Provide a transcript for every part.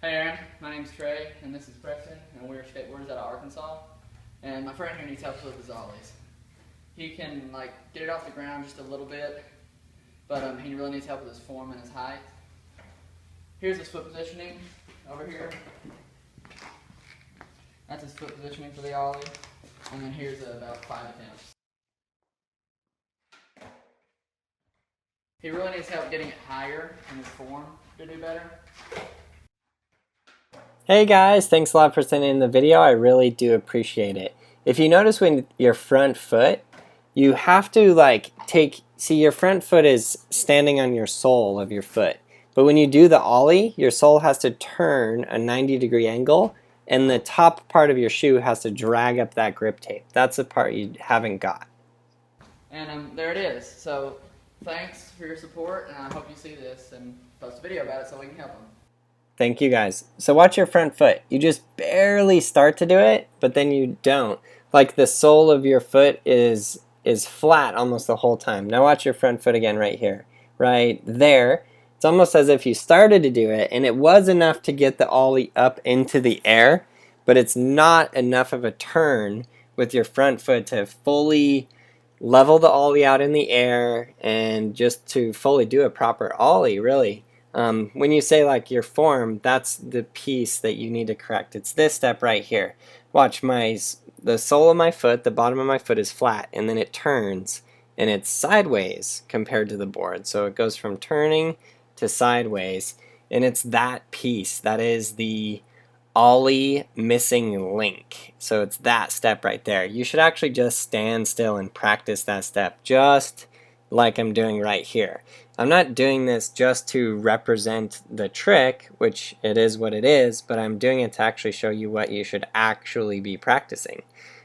Hey Aaron, my name's Trey, and this is Preston, and we're skateboarders out of Arkansas. And my friend here needs help with his ollies. He can get it off the ground just a little bit, but he really needs help with his form and his height. Here's his foot positioning over here. That's his foot positioning for the ollie, and then here's about 5 attempts. He really needs help getting it higher in his form to do better. Hey guys, thanks a lot for sending in the video. I really do appreciate it. If you notice when your front foot, you have to see your front foot is standing on your sole of your foot. But when you do the ollie, your sole has to turn a 90-degree angle and the top part of your shoe has to drag up that grip tape. That's the part you haven't got. And there it is. So thanks for your support, and I hope you see this and post a video about it so we can help them. Thank you guys. So watch your front foot. You just barely start to do it, but then you don't. Like the sole of your foot is flat almost the whole time. Now watch your front foot again right here. Right there. It's almost as if you started to do it and it was enough to get the ollie up into the air, but it's not enough of a turn with your front foot to fully level the ollie out in the air and just to fully do a proper ollie, really. When you say your form, that's the piece that you need to correct. It's this step right here. Watch the sole of my foot, the bottom of my foot is flat, and then it turns and it's sideways compared to the board. So it goes from turning to sideways, and it's that piece that is the ollie missing link. So it's that step right there. You should actually just stand still and practice that step, just like I'm doing right here. I'm not doing this just to represent the trick, which it is what it is, but I'm doing it to actually show you what you should actually be practicing.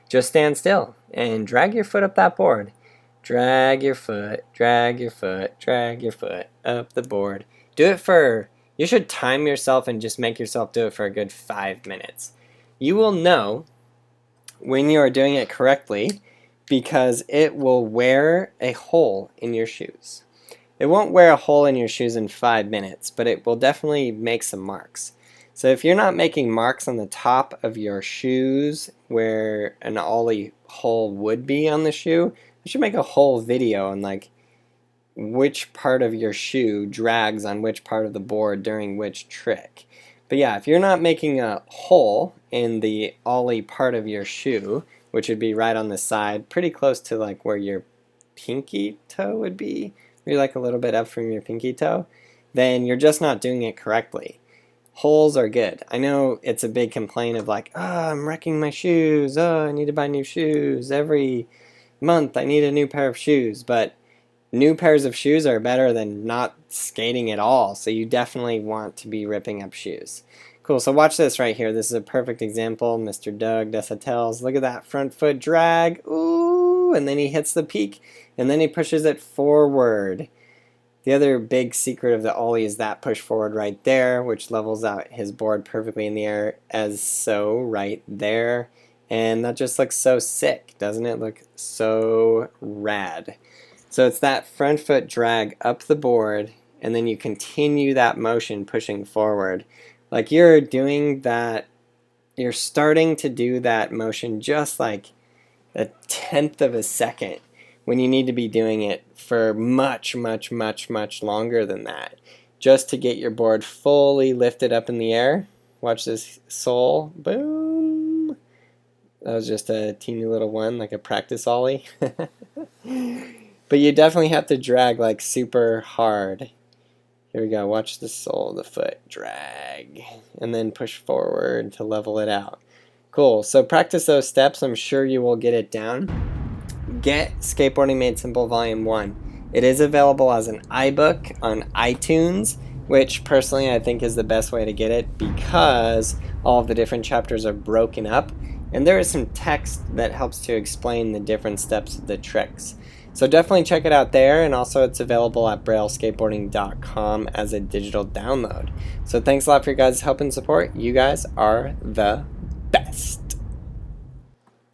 Just stand still and drag your foot up that board. Drag your foot, drag your foot, drag your foot up the board. You should time yourself and just make yourself do it for a good 5 minutes. You will know when you are doing it correctly because it will wear a hole in your shoes. It won't wear a hole in your shoes in 5 minutes, but it will definitely make some marks. So if you're not making marks on the top of your shoes where an ollie hole would be on the shoe, you should make a whole video on which part of your shoe drags on which part of the board during which trick. But yeah, if you're not making a hole in the ollie part of your shoe, which would be right on the side, pretty close to where your pinky toe would be, you're a little bit up from your pinky toe, then you're just not doing it correctly. Holes are good. I know it's a big complaint of I'm wrecking my shoes, I need to buy new shoes, every month I need a new pair of shoes, but new pairs of shoes are better than not skating at all, so you definitely want to be ripping up shoes. Cool, so watch this right here. This is a perfect example. Mr. Doug Desautel's. Look at that front foot drag. Ooh, and then he hits the peak, and then he pushes it forward. The other big secret of the ollie is that push forward right there, which levels out his board perfectly in the air as so right there. And that just looks so sick, doesn't it? Look so rad. So it's that front foot drag up the board, and then you continue that motion pushing forward. You're doing that, you're starting to do that motion just a 1/10 of a second when you need to be doing it for much, much, much, much longer than that. Just to get your board fully lifted up in the air. Watch this sole, boom. That was just a teeny little one, like a practice ollie. But you definitely have to drag super hard. Here we go, watch the sole of the foot, drag, and then push forward to level it out. Cool, so practice those steps, I'm sure you will get it down. Get Skateboarding Made Simple Volume 1. It is available as an iBook on iTunes, which personally I think is the best way to get it because all of the different chapters are broken up, and there is some text that helps to explain the different steps of the tricks. So definitely check it out there, and also it's available at brailleskateboarding.com as a digital download. So thanks a lot for your guys' help and support. You guys are the